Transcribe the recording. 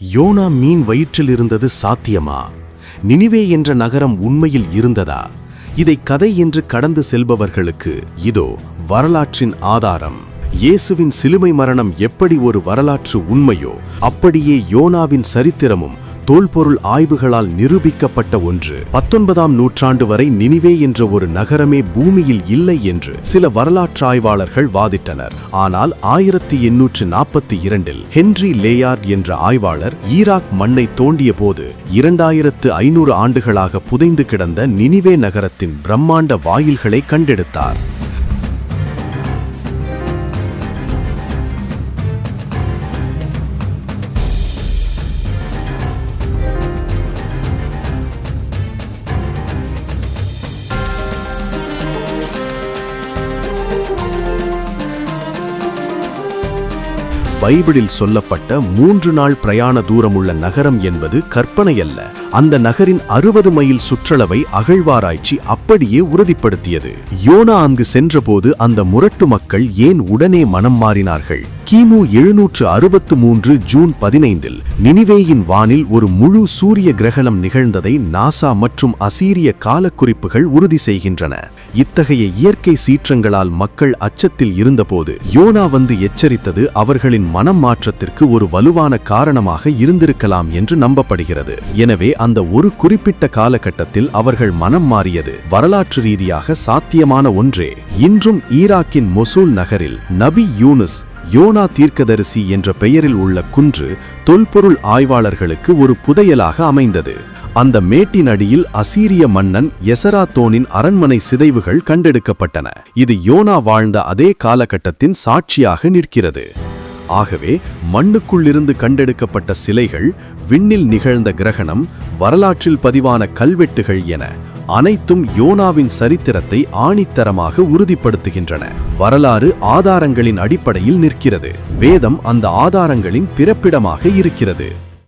YONO மீன் வயிற்றில் இருந்தது சாத்தியமா? நினிவே என்ற நகரம் உண்மையில் இருந்ததா? இதை கதை என்று கடந்து செல்பவர்களுக்கு இதோ வரலாற்றின் ஆதாரம். இயேசுவின் சிலுவை மரணம் எப்படி ஒரு வரலாற்று உண்மையோ, அப்படியே யோனாவின் சரித்திரமும் தொல்பொருள் ஆய்வுகளால் நிரூபிக்கப்பட்ட ஒன்று. 19ஆம் நூற்றாண்டு வரை நினிவே என்ற ஒரு நகரமே பூமியில் இல்லை என்று சில வரலாற்று ஆய்வாளர்கள் வாதிட்டனர். ஆனால் 1842இல் ஹென்றி லேயார்ட் என்ற ஆய்வாளர் ஈராக் மண்ணை தோண்டிய போது 2500 ஆண்டுகளாக புதைந்து கிடந்த நினிவே நகரத்தின் பிரம்மாண்ட வாயில்களை கண்டெடுத்தார். பைபிளில் சொல்லப்பட்ட 3 நாள் பிரயாண தூரமுள்ள நகரம் என்பது கற்பனையல்ல. அந்த நகரின் 60 மைல் சுற்றளவை அகழ்வாராய்ச்சி அப்படியே உறுதிப்படுத்தியது. யோனா அங்கு சென்றபோது அந்த முரட்டு மக்கள் ஏன் உடனே மனம் மாறினார்கள்? கிமு 763 ஜூன் 15இல் நினிவேயின் வானில் ஒரு முழு சூரிய கிரகணம் நிகழ்ந்ததை நாசா மற்றும் அசீரிய காலக்குறிப்புகள் உறுதி செய்கின்றன. இத்தகைய இயற்கை சீற்றங்களால் மக்கள் அச்சத்தில் இருந்தபோது யோனா வந்து எச்சரித்தது அவர்களின் மனம் மாற்றத்திற்கு ஒரு வலுவான காரணமாக இருந்திருக்கலாம் என்று நம்பப்படுகிறது. எனவே அந்த ஒரு குறிப்பிட்ட காலகட்டத்தில் அவர்கள் மனம் மாறியது வரலாற்று ரீதியாக சாத்தியமான ஒன்றே. இன்றும் ஈராக்கின் மொசூல் நகரில் நபி யூனுஸ் யோனா தீர்க்கதரிசி என்ற பெயரில் உள்ள குன்று தொல்பொருள் ஆய்வாளர்களுக்கு ஒரு புதையலாக அமைந்தது. அந்த மேட்டின் அடியில் அசீரிய மன்னன் எசராத்தோனின் அரண்மனை சிதைவுகள் கண்டெடுக்கப்பட்டன. இது யோனா வாழ்ந்த அதே காலகட்டத்தின் சாட்சியாக நிற்கிறது. ஆகவே மண்ணுக்குள்ளிருந்து கண்டெடுக்கப்பட்ட சிலைகள், விண்ணில் நிகழ்ந்த கிரகணம், வரலாற்றில் பதிவான கல்வெட்டுகள் என அனைத்தும் யோனாவின் சரித்திரத்தை ஆணித்தரமாக உறுதிப்படுத்துகின்றன. வரலாறு ஆதாரங்களின் அடிப்படையில் நிற்கிறது. வேதம் அந்த ஆதாரங்களின் பிறப்பிடமாக இருக்கிறது.